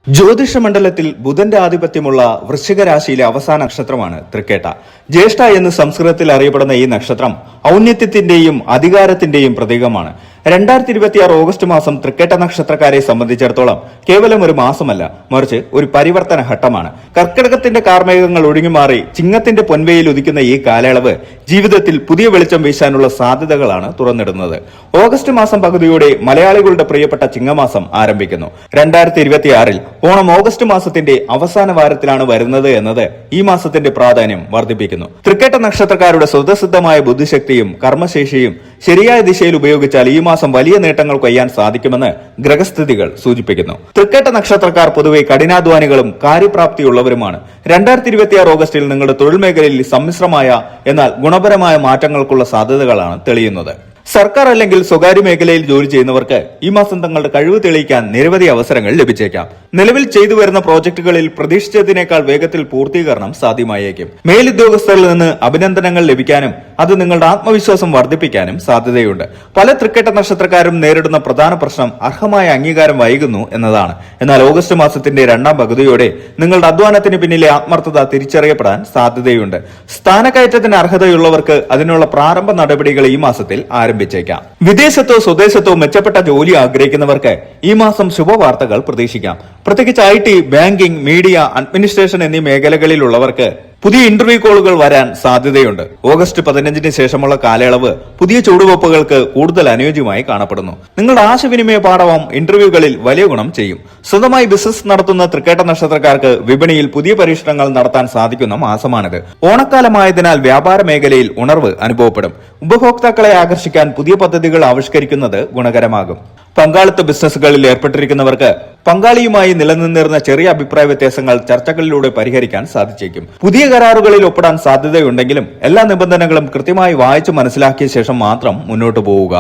ജ്യോതിഷമണ്ഡലത്തിൽ ബുധന്റെ ആധിപത്യമുള്ള വൃശ്ചിക രാശിയിലെ അവസാന നക്ഷത്രമാണ് തൃക്കേട്ട. ജ്യേഷ്ഠ എന്ന് സംസ്കൃതത്തിൽ അറിയപ്പെടുന്ന ഈ നക്ഷത്രം ഔന്നത്യത്തിന്റെയും അധികാരത്തിന്റെയും പ്രതീകമാണ്. 2026 ഓഗസ്റ്റ് മാസം തൃക്കേട്ട നക്ഷത്രക്കാരെ സംബന്ധിച്ചിടത്തോളം കേവലം ഒരു മാസമല്ല, മറിച്ച് ഒരു പരിവർത്തന ഘട്ടമാണ്. കർക്കിടകത്തിന്റെ കാർമേഘങ്ങൾ ഒഴുകിമാറി ചിങ്ങത്തിന്റെ പൊൻവയിൽ ഉദിക്കുന്ന ഈ കാലയളവ് ജീവിതത്തിൽ പുതിയ വെളിച്ചം വീശാനുള്ള സാധ്യതകളാണ് തുറന്നിടുന്നത്. ഓഗസ്റ്റ് മാസം പകുതിയോടെ മലയാളികളുടെ പ്രിയപ്പെട്ട ചിങ്ങമാസം ആരംഭിക്കുന്നു. 2026 ഓണം ഓഗസ്റ്റ് മാസത്തിന്റെ അവസാന വാരത്തിലാണ് വരുന്നത് എന്നത് ഈ മാസത്തിന്റെ പ്രാധാന്യം വർദ്ധിപ്പിക്കുന്നു. തൃക്കേട്ട നക്ഷത്രക്കാരുടെ സ്വതസിദ്ധമായ ബുദ്ധിശക്തിയും കർമ്മശേഷിയും ശരിയായ ദിശയിൽ ഉപയോഗിച്ചാൽ ഈ മാസം വലിയ നേട്ടങ്ങൾ കൊയ്യാൻ സാധിക്കുമെന്ന് ഗ്രഹസ്ഥിതികൾ സൂചിപ്പിക്കുന്നു. തൃക്കേട്ട നക്ഷത്രക്കാർ പൊതുവെ കഠിനാധ്വാനികളും കാര്യപ്രാപ്തിയുള്ളവരുമാണ്. 2026 ഓഗസ്റ്റിൽ നിങ്ങളുടെ തൊഴിൽ മേഖലയിൽ സമ്മിശ്രമായ എന്നാൽ ഗുണപരമായ മാറ്റങ്ങൾക്കുള്ള സാധ്യതകളാണ് തെളിയുന്നത്. സർക്കാർ അല്ലെങ്കിൽ സ്വകാര്യ മേഖലയിൽ ജോലി ചെയ്യുന്നവർക്ക് ഈ മാസം തങ്ങളുടെ കഴിവ് തെളിയിക്കാൻ നിരവധി അവസരങ്ങൾ ലഭിച്ചേക്കാം. നിലവിൽ ചെയ്തു വരുന്ന പ്രോജക്ടുകളിൽ പ്രതീക്ഷിച്ചതിനേക്കാൾ വേഗത്തിൽ പൂർത്തീകരണം സാധ്യമായേക്കും. മേലുദ്യോഗസ്ഥരിൽ നിന്ന് അഭിനന്ദനങ്ങൾ ലഭിക്കാനും അത് നിങ്ങളുടെ ആത്മവിശ്വാസം വർദ്ധിപ്പിക്കാനും സാധ്യതയുണ്ട്. പല തൃക്കേട്ട നക്ഷത്രക്കാരും നേരിടുന്ന പ്രധാന പ്രശ്നം അർഹമായ അംഗീകാരം വൈകുന്നു എന്നതാണ്. എന്നാൽ ഓഗസ്റ്റ് മാസത്തിന്റെ രണ്ടാം പകുതിയോടെ നിങ്ങളുടെ അധ്വാനത്തിന് പിന്നിലെ ആത്മാർത്ഥത തിരിച്ചറിയപ്പെടാൻ സാധ്യതയുണ്ട്. സ്ഥാനക്കയറ്റത്തിന് അർഹതയുള്ളവർക്ക് അതിനുള്ള പ്രാരംഭ നടപടികൾ ഈ മാസത്തിൽ ആരംഭിച്ചേക്കാം. വിദേശത്തോ സ്വദേശത്തോ മെച്ചപ്പെട്ട ജോലി ആഗ്രഹിക്കുന്നവർക്ക് ഈ മാസം ശുഭവാർത്തകൾ പ്രതീക്ഷിക്കാം. പ്രത്യേകിച്ച് IT, ബാങ്കിംഗ്, മീഡിയ, അഡ്മിനിസ്ട്രേഷൻ എന്നീ മേഖലകളിലുള്ളവർക്ക് പുതിയ ഇന്റർവ്യൂ കോളുകൾ വരാൻ സാധ്യതയുണ്ട്. ഓഗസ്റ്റ് 15 ശേഷമുള്ള കാലയളവ് പുതിയ ചുവടുവെപ്പുകൾക്ക് കൂടുതൽ അനുയോജ്യമായി കാണപ്പെടുന്നു. നിങ്ങളുടെ ആശയവിനിമയ പാടവം ഇന്റർവ്യൂകളിൽ വലിയ ഗുണം ചെയ്യും. സ്വന്തമായി ബിസിനസ് നടത്തുന്ന തൃക്കേട്ട നക്ഷത്രക്കാർക്ക് വിപണിയിൽ പുതിയ പരീക്ഷണങ്ങൾ നടത്താൻ സാധിക്കുന്ന മാസമാണിത്. ഓണക്കാലമായതിനാൽ വ്യാപാര മേഖലയിൽ ഉണർവ് അനുഭവപ്പെടും. ഉപഭോക്താക്കളെ ആകർഷിക്കാൻ പുതിയ പദ്ധതികൾ ആവിഷ്കരിക്കുന്നത് ഗുണകരമാകും. പങ്കാളിത്ത ബിസിനസ്സുകളിൽ ഏർപ്പെട്ടിരിക്കുന്നവർക്ക് പങ്കാളിയുമായി നിലനിന്നിരുന്ന ചെറിയ അഭിപ്രായ വ്യത്യാസങ്ങൾ ചർച്ചകളിലൂടെ പരിഹരിക്കാൻ സാധിച്ചേക്കും. പുതിയ കരാറുകളിൽ ഒപ്പിടാൻ സാധ്യതയുണ്ടെങ്കിലും എല്ലാ നിബന്ധനകളും കൃത്യമായി വായിച്ചു മനസ്സിലാക്കിയ ശേഷം മാത്രം മുന്നോട്ടു പോവുക.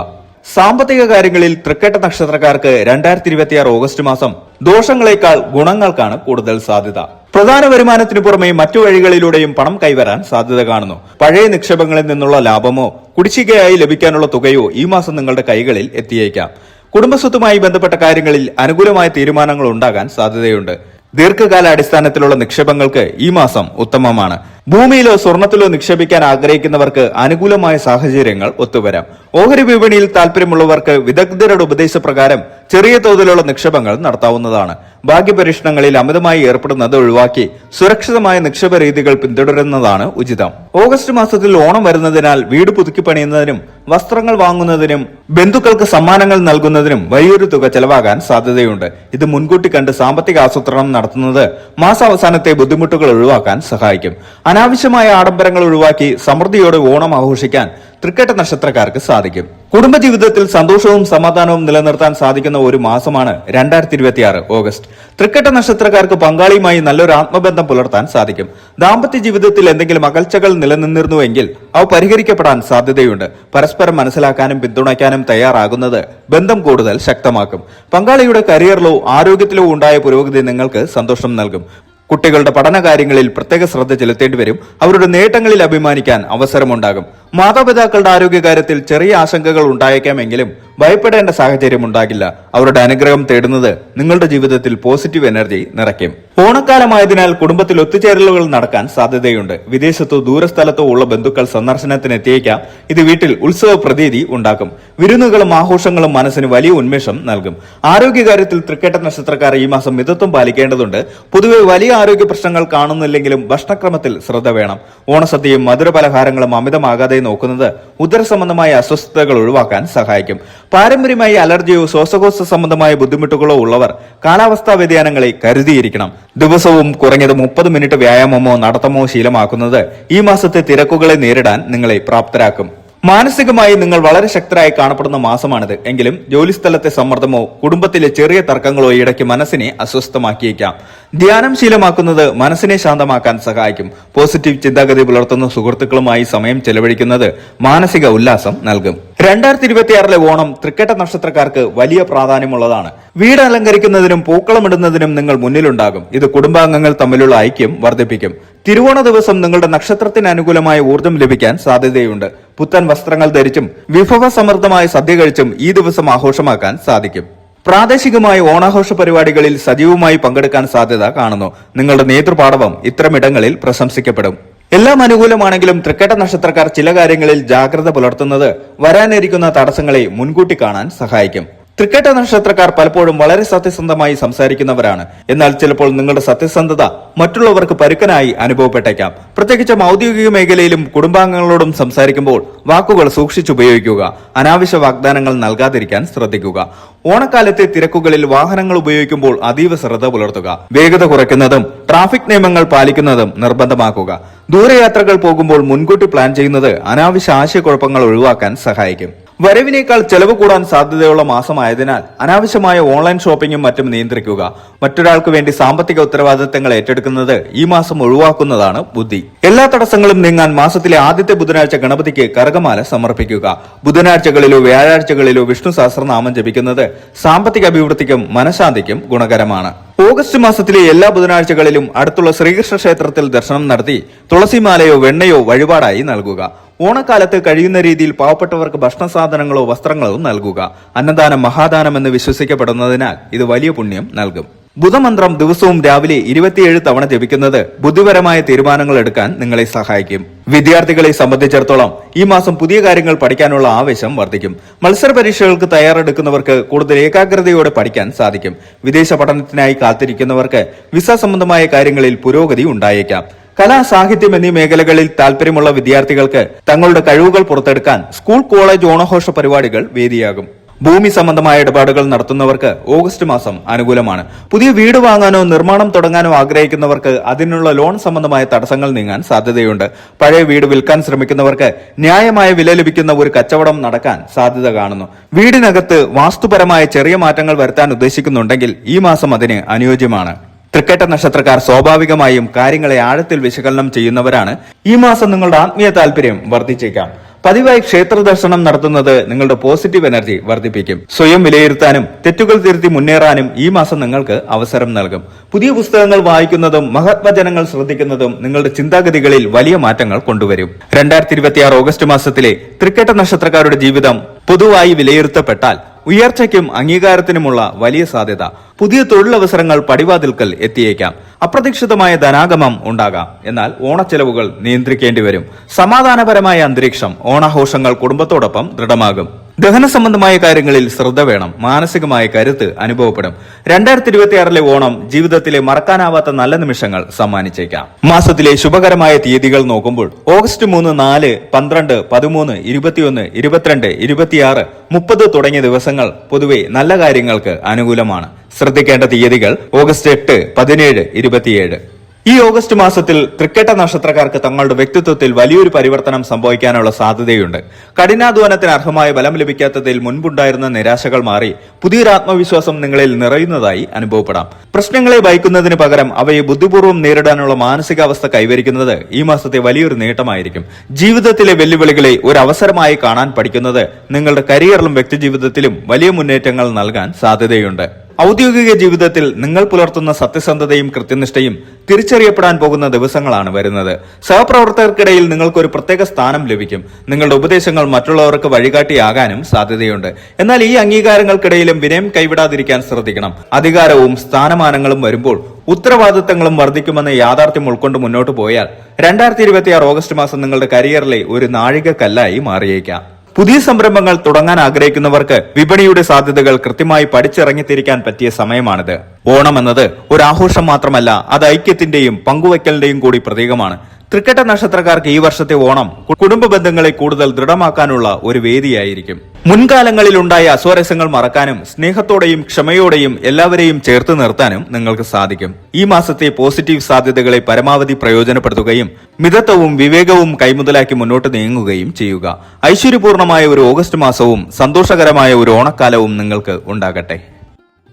സാമ്പത്തിക കാര്യങ്ങളിൽ തൃക്കേട്ട നക്ഷത്രക്കാർക്ക് 2026 ഓഗസ്റ്റ് മാസം ദോഷങ്ങളെക്കാൾ ഗുണങ്ങൾക്കാണ് കൂടുതൽ സാധ്യത. പ്രധാന വരുമാനത്തിനു പുറമെ മറ്റു വഴികളിലൂടെയും പണം കൈവരാൻ സാധ്യത കാണുന്നു. പഴയ നിക്ഷേപങ്ങളിൽ നിന്നുള്ള ലാഭമോ കുടിശ്ശികയായി ലഭിക്കാനുള്ള തുകയോ ഈ മാസം നിങ്ങളുടെ കൈകളിൽ എത്തിയേക്കാം. കുടുംബസ്വത്തുമായി ബന്ധപ്പെട്ട കാര്യങ്ങളിൽ അനുകൂലമായ തീരുമാനങ്ങൾ ഉണ്ടാകാൻ സാധ്യതയുണ്ട്. ദീർഘകാല അടിസ്ഥാനത്തിലുള്ള നിക്ഷേപങ്ങൾക്ക് ഈ മാസം ഉത്തമമാണ്. ഭൂമിയിലോ സ്വർണത്തിലോ നിക്ഷേപിക്കാൻ ആഗ്രഹിക്കുന്നവർക്ക് അനുകൂലമായ സാഹചര്യങ്ങൾ ഒത്തുവരാം. ഓഹരി വിപണിയിൽ താല്പര്യമുള്ളവർക്ക് വിദഗ്ധരുടെ ഉപദേശപ്രകാരം ചെറിയ തോതിലുള്ള നിക്ഷേപങ്ങൾ നടത്താവുന്നതാണ്. ഭാഗ്യപരീക്ഷണങ്ങളിൽ അമിതമായി ഏർപ്പെടുന്നത് ഒഴിവാക്കി സുരക്ഷിതമായ നിക്ഷേപ രീതികൾ പിന്തുടരുന്നതാണ് ഉചിതം. ഓഗസ്റ്റ് മാസത്തിൽ ഓണം വരുന്നതിനാൽ വീട് പുതുക്കി പണിയുന്നതിനും വസ്ത്രങ്ങൾ വാങ്ങുന്നതിനും ബന്ധുക്കൾക്ക് സമ്മാനങ്ങൾ നൽകുന്നതിനും വലിയൊരു തുക ചെലവാകാൻ സാധ്യതയുണ്ട്. ഇത് മുൻകൂട്ടി കണ്ട് സാമ്പത്തിക ആസൂത്രണം നടത്തുന്നത് മാസാവസാനത്തെ ബുദ്ധിമുട്ടുകൾ ഒഴിവാക്കാൻ സഹായിക്കും. അനാവശ്യമായ ആഡംബരങ്ങൾ ഒഴിവാക്കി സമൃദ്ധിയോടെ ഓണം ആഘോഷിക്കാൻ തൃക്കേട്ട നക്ഷത്രക്കാർക്ക് സാധിക്കും. കുടുംബജീവിതത്തിൽ സന്തോഷവും സമാധാനവും നിലനിർത്താൻ സാധിക്കുന്ന ഒരു മാസമാണ് 2026 ഓഗസ്റ്റ്. തൃക്കേട്ട നക്ഷത്രക്കാർക്ക് പങ്കാളിയുമായി നല്ലൊരു ആത്മബന്ധം പുലർത്താൻ സാധിക്കും. ദാമ്പത്യ ജീവിതത്തിൽ എന്തെങ്കിലും അകൽച്ചകൾ നിലനിന്നിരുന്നുവെങ്കിൽ അവ പരിഹരിക്കപ്പെടാൻ സാധ്യതയുണ്ട്. പരസ്പരം മനസ്സിലാക്കാനും പിന്തുണയ്ക്കാനും തയ്യാറാകുന്നത് ബന്ധം കൂടുതൽ ശക്തമാക്കും. പങ്കാളിയുടെ കരിയറിലോ ആരോഗ്യത്തിലോ ഉണ്ടായ പുരോഗതി നിങ്ങൾക്ക് സന്തോഷം നൽകും. കുട്ടികളുടെ പഠനകാര്യങ്ങളിൽ പ്രത്യേക ശ്രദ്ധ ചെലുത്തേണ്ടി വരും. അവരുടെ നേട്ടങ്ങളിൽ അഭിമാനിക്കാൻ അവസരമുണ്ടാകും. മാതാപിതാക്കളുടെ ആരോഗ്യകാര്യത്തിൽ ചെറിയ ആശങ്കകൾ ഉണ്ടായേക്കാമെങ്കിലും ഭയപ്പെടേണ്ട സാഹചര്യം ഉണ്ടാകില്ല. അവരുടെ അനുഗ്രഹം തേടുന്നത് നിങ്ങളുടെ ജീവിതത്തിൽ പോസിറ്റീവ് എനർജി നിറയ്ക്കും. ഓണക്കാലമായതിനാൽ കുടുംബത്തിൽ ഒത്തുചേരലുകൾ നടക്കാൻ സാധ്യതയുണ്ട്. വിദേശത്തോ ദൂരസ്ഥലത്തോ ഉള്ള ബന്ധുക്കൾ സന്ദർശനത്തിന് എത്തിയേക്കാം. ഇത് വീട്ടിൽ ഉത്സവ പ്രതീതി ഉണ്ടാക്കും. വിരുന്നുകളും ആഘോഷങ്ങളും മനസ്സിന് വലിയ ഉന്മേഷം നൽകും. ആരോഗ്യകാര്യത്തിൽ തൃക്കേട്ട നക്ഷത്രക്കാർ ഈ മാസം മിതത്വം പാലിക്കേണ്ടതുണ്ട്. പൊതുവെ വലിയ ആരോഗ്യ പ്രശ്നങ്ങൾ കാണുന്നില്ലെങ്കിലും ഭക്ഷണക്രമത്തിൽ ശ്രദ്ധ വേണം. ഓണസദ്യയും മധുരപലഹാരങ്ങളും അമിതമാകാതെ നോക്കുന്നത് ഉദരസംബന്ധമായ അസ്വസ്ഥതകൾ ഒഴിവാക്കാൻ സഹായിക്കും. പാരമ്പര്യമായി അലർജിയോ ശ്വാസകോശ സംബന്ധമായ ബുദ്ധിമുട്ടുകളോ ഉള്ളവർ കാലാവസ്ഥാ വ്യതിയാനങ്ങളെ കരുതിയിരിക്കണം. ദിവസവും കുറഞ്ഞത് 30 മിനിറ്റ് വ്യായാമമോ നടത്തമോ ശീലമാക്കുന്നത് ഈ മാസത്തെ തിരക്കുകളെ നേരിടാൻ നിങ്ങളെ പ്രാപ്തരാക്കും. മാനസികമായി നിങ്ങൾ വളരെ ശക്തരായി കാണപ്പെടുന്ന മാസമാണിത്. എങ്കിലും ജോലിസ്ഥലത്തെ സമ്മർദ്ദമോ കുടുംബത്തിലെ ചെറിയ തർക്കങ്ങളോ ഇടയ്ക്ക് മനസ്സിനെ അസ്വസ്ഥമാക്കിയേക്കാം. ധ്യാനം ശീലമാക്കുന്നത് മനസ്സിനെ ശാന്തമാക്കാൻ സഹായിക്കും. പോസിറ്റീവ് ചിന്താഗതി പുലർത്തുന്ന സുഹൃത്തുക്കളുമായി സമയം ചെലവഴിക്കുന്നത് മാനസിക ഉല്ലാസം നൽകും. 2026 ഓണം തൃക്കേട്ട നക്ഷത്രക്കാർക്ക് വലിയ പ്രാധാന്യമുള്ളതാണ്. വീട് അലങ്കരിക്കുന്നതിനും പൂക്കളമിടുന്നതിനും നിങ്ങൾ മുന്നിലുണ്ടാകും. ഇത് കുടുംബാംഗങ്ങൾ തമ്മിലുള്ള ഐക്യം വർദ്ധിപ്പിക്കും. തിരുവോണ ദിവസം നിങ്ങളുടെ നക്ഷത്രത്തിന് അനുകൂലമായ ഊർജ്ജം ലഭിക്കാൻ സാധ്യതയുണ്ട്. പുത്തൻ വസ്ത്രങ്ങൾ ധരിച്ചും വിഭവ സമൃദ്ധമായ സദ്യ കഴിച്ചും ഈ ദിവസം ആഘോഷമാക്കാൻ സാധിക്കും. പ്രാദേശികമായ ഓണാഘോഷ പരിപാടികളിൽ സജീവമായി പങ്കെടുക്കാൻ സാധ്യത കാണുന്നു. നിങ്ങളുടെ നേതൃപാടവം ഇത്തരമിടങ്ങളിൽ പ്രശംസിക്കപ്പെടും. എല്ലാം അനുകൂലമാണെങ്കിലും തൃക്കേട്ട നക്ഷത്രക്കാർ ചില കാര്യങ്ങളിൽ ജാഗ്രത പുലർത്തുന്നത് വരാനിരിക്കുന്ന തടസ്സങ്ങളെ മുൻകൂട്ടി കാണാൻ സഹായിക്കും. തൃക്കേട്ട നക്ഷത്രക്കാർ പലപ്പോഴും വളരെ സത്യസന്ധമായി സംസാരിക്കുന്നവരാണ്. എന്നാൽ ചിലപ്പോൾ നിങ്ങളുടെ സത്യസന്ധത മറ്റുള്ളവർക്ക് പരുക്കനായി അനുഭവപ്പെട്ടേക്കാം. പ്രത്യേകിച്ചും ഔദ്യോഗിക മേഖലയിലും കുടുംബാംഗങ്ങളോടും സംസാരിക്കുമ്പോൾ വാക്കുകൾ സൂക്ഷിച്ചുപയോഗിക്കുക. അനാവശ്യ വാഗ്ദാനങ്ങൾ നൽകാതിരിക്കാൻ ശ്രദ്ധിക്കുക. ഓണക്കാലത്തെ തിരക്കുകളിൽ വാഹനങ്ങൾ ഉപയോഗിക്കുമ്പോൾ അതീവ ശ്രദ്ധ പുലർത്തുക. വേഗത കുറയ്ക്കുന്നതും ട്രാഫിക് നിയമങ്ങൾ പാലിക്കുന്നതും നിർബന്ധമാക്കുക. ദൂരയാത്രകൾ പോകുമ്പോൾ മുൻകൂട്ടി പ്ലാൻ ചെയ്യുന്നത് അനാവശ്യ ആശയക്കുഴപ്പങ്ങൾ ഒഴിവാക്കാൻ സഹായിക്കും. വരവിനേക്കാൾ ചെലവ് കൂടാൻ സാധ്യതയുള്ള മാസമായതിനാൽ അനാവശ്യമായ ഓൺലൈൻ ഷോപ്പിംഗും മറ്റും നിയന്ത്രിക്കുക. മറ്റൊരാൾക്ക് വേണ്ടി സാമ്പത്തിക ഉത്തരവാദിത്തങ്ങൾ ഏറ്റെടുക്കുന്നത് ഈ മാസം ഒഴിവാക്കുന്നതാണ് ബുദ്ധി. എല്ലാ തടസ്സങ്ങളും നീങ്ങാൻ മാസത്തിലെ ആദ്യത്തെ ബുധനാഴ്ച ഗണപതിക്ക് കരകമാല സമർപ്പിക്കുക. ബുധനാഴ്ചകളിലോ വ്യാഴാഴ്ചകളിലോ വിഷ്ണു സഹസ്രനാമം ജപിക്കുന്നത് സാമ്പത്തിക അഭിവൃദ്ധിക്കും മനഃശാന്തിക്കും ഗുണകരമാണ്. ഓഗസ്റ്റ് മാസത്തിലെ എല്ലാ ബുധനാഴ്ചകളിലും അടുത്തുള്ള ശ്രീകൃഷ്ണ ക്ഷേത്രത്തിൽ ദർശനം നടത്തി തുളസിമാലയോ വെണ്ണയോ വഴിപാടായി നൽകുക. ഓണക്കാലത്ത് കഴിയുന്ന രീതിയിൽ പാവപ്പെട്ടവർക്ക് ഭക്ഷണ സാധനങ്ങളോ വസ്ത്രങ്ങളോ നൽകുക. അന്നദാനം മഹാദാനം എന്ന് വിശ്വസിക്കപ്പെടുന്നതിനാൽ ഇത് വലിയ പുണ്യം നൽകും. ബുധമന്ത്രം ദിവസവും രാവിലെ 27 തവണ ജപിക്കുന്നത് ബുദ്ധിപരമായ തീരുമാനങ്ങൾ എടുക്കാൻ നിങ്ങളെ സഹായിക്കും. വിദ്യാർത്ഥികളെ സംബന്ധിച്ചിടത്തോളം ഈ മാസം പുതിയ കാര്യങ്ങൾ പഠിക്കാനുള്ള ആവേശം വർദ്ധിക്കും. മത്സര പരീക്ഷകൾക്ക് തയ്യാറെടുക്കുന്നവർക്ക് കൂടുതൽ ഏകാഗ്രതയോടെ പഠിക്കാൻ സാധിക്കും. വിദേശ പഠനത്തിനായി കാത്തിരിക്കുന്നവർക്ക് വിസ സംബന്ധമായ കാര്യങ്ങളിൽ പുരോഗതി ഉണ്ടായേക്കാം. കലാ, സാഹിത്യം എന്നീ മേഖലകളിൽ താല്പര്യമുള്ള വിദ്യാർത്ഥികൾക്ക് തങ്ങളുടെ കഴിവുകൾ പുറത്തെടുക്കാൻ സ്കൂൾ, കോളേജ് ഓണാഘോഷ പരിപാടികൾ വേദിയാകും. ഭൂമി സംബന്ധമായ ഇടപാടുകൾ നടത്തുന്നവർക്ക് ഓഗസ്റ്റ് മാസം അനുകൂലമാണ്. പുതിയ വീട് വാങ്ങാനോ നിർമ്മാണം തുടങ്ങാനോ ആഗ്രഹിക്കുന്നവർക്ക് അതിനുള്ള ലോൺ സംബന്ധമായ തടസ്സങ്ങൾ നീങ്ങാൻ സാധ്യതയുണ്ട്. പഴയ വീട് വിൽക്കാൻ ശ്രമിക്കുന്നവർക്ക് ന്യായമായ വില ലഭിക്കുന്ന ഒരു കച്ചവടം നടക്കാൻ സാധ്യത കാണുന്നു. വീടിനകത്ത് വാസ്തുപരമായ ചെറിയ മാറ്റങ്ങൾ വരുത്താൻ ഉദ്ദേശിക്കുന്നുണ്ടെങ്കിൽ ഈ മാസം അതിന് അനുയോജ്യമാണ്. തൃക്കേട്ട നക്ഷത്രക്കാർ സ്വാഭാവികമായും കാര്യങ്ങളെ ആഴത്തിൽ വിശകലനം ചെയ്യുന്നവരാണ്. ഈ മാസം നിങ്ങളുടെ ആത്മീയ താല്പര്യം വർദ്ധിച്ചേക്കാം. പതിവായി ക്ഷേത്ര ദർശനം നടത്തുന്നത് നിങ്ങളുടെ പോസിറ്റീവ് എനർജി വർദ്ധിപ്പിക്കും. സ്വയം വിലയിരുത്താനും തെറ്റുകൾ തിരുത്തി മുന്നേറാനും ഈ മാസം നിങ്ങൾക്ക് അവസരം നൽകും. പുതിയ പുസ്തകങ്ങൾ വായിക്കുന്നതും മഹാത്മജനങ്ങൾ ശ്രദ്ധിക്കുന്നതും നിങ്ങളുടെ ചിന്താഗതികളിൽ വലിയ മാറ്റങ്ങൾ കൊണ്ടുവരും. 2026 ഓഗസ്റ്റ് മാസത്തിലെ തൃക്കേട്ട നക്ഷത്രക്കാരുടെ ജീവിതം പൊതുവായി വിലയിരുത്തപ്പെട്ടാൽ ഉയർച്ചയ്ക്കും അംഗീകാരത്തിനുമുള്ള വലിയ സാധ്യത. പുതിയ തൊഴിലവസരങ്ങൾ പടിവാതിൽക്കൽ എത്തിയേക്കാം. അപ്രതീക്ഷിതമായ ധനാഗമം ഉണ്ടാകാം. എന്നാൽ ഓണച്ചെലവുകൾ നിയന്ത്രിക്കേണ്ടി വരും. സമാധാനപരമായ അന്തരീക്ഷം. ഓണാഘോഷങ്ങൾ കുടുംബത്തോടൊപ്പം ദൃഢമാകും. ദഹന സംബന്ധമായ കാര്യങ്ങളിൽ ശ്രദ്ധ വേണം. മാനസികമായ കരുത്ത് അനുഭവപ്പെടും. 2026 ഓണം ജീവിതത്തിലെ മറക്കാനാവാത്ത നല്ല നിമിഷങ്ങൾ സമ്മാനിച്ചേക്കാം. മാസത്തിലെ ശുഭകരമായ തീയതികൾ നോക്കുമ്പോൾ ഓഗസ്റ്റ് 3, 4, 12, 13, 21, 22, 26, 30 തുടങ്ങിയ ദിവസങ്ങൾ പൊതുവെ നല്ല കാര്യങ്ങൾക്ക് അനുകൂലമാണ്. ശ്രദ്ധിക്കേണ്ട തീയതികൾ ഓഗസ്റ്റ് 8, 17, 27. ഈ ഓഗസ്റ്റ് മാസത്തിൽ തൃക്കേട്ട നക്ഷത്രക്കാർക്ക് തങ്ങളുടെ വ്യക്തിത്വത്തിൽ വലിയൊരു പരിവർത്തനം സംഭവിക്കാനുള്ള സാധ്യതയുണ്ട്. കഠിനാധ്വാനത്തിന് അർഹമായ ബലം ലഭിക്കാത്തതിൽ മുൻപുണ്ടായിരുന്ന നിരാശകൾ മാറി പുതിയൊരു ആത്മവിശ്വാസം നിങ്ങളിൽ നിറയുന്നതായി അനുഭവപ്പെടാം. പ്രശ്നങ്ങളെ ഭയക്കുന്നതിന് പകരം അവയെ ബുദ്ധിപൂർവ്വം നേരിടാനുള്ള മാനസികാവസ്ഥ കൈവരിക്കുന്നത് ഈ മാസത്തെ വലിയൊരു നേട്ടമായിരിക്കും. ജീവിതത്തിലെ വെല്ലുവിളികളെ ഒരു അവസരമായി കാണാൻ പഠിക്കുന്നത് നിങ്ങളുടെ കരിയറിലും വ്യക്തിജീവിതത്തിലും വലിയ മുന്നേറ്റങ്ങൾ നൽകാൻ സാധ്യതയുണ്ട്. ഔദ്യോഗിക ജീവിതത്തിൽ നിങ്ങൾ പുലർത്തുന്ന സത്യസന്ധതയും കൃത്യനിഷ്ഠയും തിരിച്ചറിയപ്പെടാൻ പോകുന്ന ദിവസങ്ങളാണ് വരുന്നത്. സഹപ്രവർത്തകർക്കിടയിൽ നിങ്ങൾക്കൊരു പ്രത്യേക സ്ഥാനം ലഭിക്കും. നിങ്ങളുടെ ഉപദേശങ്ങൾ മറ്റുള്ളവർക്ക് വഴികാട്ടിയാകാനും സാധ്യതയുണ്ട്. എന്നാൽ ഈ അംഗീകാരങ്ങൾക്കിടയിലും വിനയം കൈവിടാതിരിക്കാൻ ശ്രദ്ധിക്കണം. അധികാരവും സ്ഥാനമാനങ്ങളും വരുമ്പോൾ ഉത്തരവാദിത്തങ്ങളും വർദ്ധിക്കുമെന്ന യാഥാർത്ഥ്യം ഉൾക്കൊണ്ട് മുന്നോട്ട് പോയാൽ 2026 ഓഗസ്റ്റ് മാസം നിങ്ങളുടെ കരിയറിലെ ഒരു നാഴികക്കല്ലായി മാറിയേക്കാം. പുതിയ സംരംഭങ്ങൾ തുടങ്ങാൻ ആഗ്രഹിക്കുന്നവർക്ക് വിപണിയുടെ സാധ്യതകൾ കൃത്യമായി പഠിച്ചിറങ്ങിത്തിരിക്കാൻ പറ്റിയ സമയമാണിത്. ഓണം എന്നത് ഒരു ആഘോഷം മാത്രമല്ല, അത് ഐക്യത്തിന്റെയും പങ്കുവയ്ക്കലിന്റെയും കൂടി പ്രതീകമാണ്. തൃക്കേട്ട നക്ഷത്രക്കാർക്ക് ഈ വർഷത്തെ ഓണം കുടുംബ ബന്ധങ്ങളെ കൂടുതൽ ദൃഢമാക്കാനുള്ള ഒരു വേദിയായിരിക്കും. മുൻകാലങ്ങളിൽ ഉണ്ടായ അസ്വാരസ്യങ്ങൾ മറക്കാനും സ്നേഹത്തോടെയും ക്ഷമയോടെയും എല്ലാവരെയും ചേർത്ത് നിർത്താനും നിങ്ങൾക്ക് സാധിക്കും. ഈ മാസത്തെ പോസിറ്റീവ് സാധ്യതകളെ പരമാവധി പ്രയോജനപ്പെടുത്തുകയും മിതത്വവും വിവേകവും കൈമുതലാക്കി മുന്നോട്ട് നീങ്ങുകയും ചെയ്യുക. ഐശ്വര്യപൂർണമായ ഒരു ഓഗസ്റ്റ് മാസവും സന്തോഷകരമായ ഒരു ഓണക്കാലവും നിങ്ങൾക്ക് ഉണ്ടാകട്ടെ.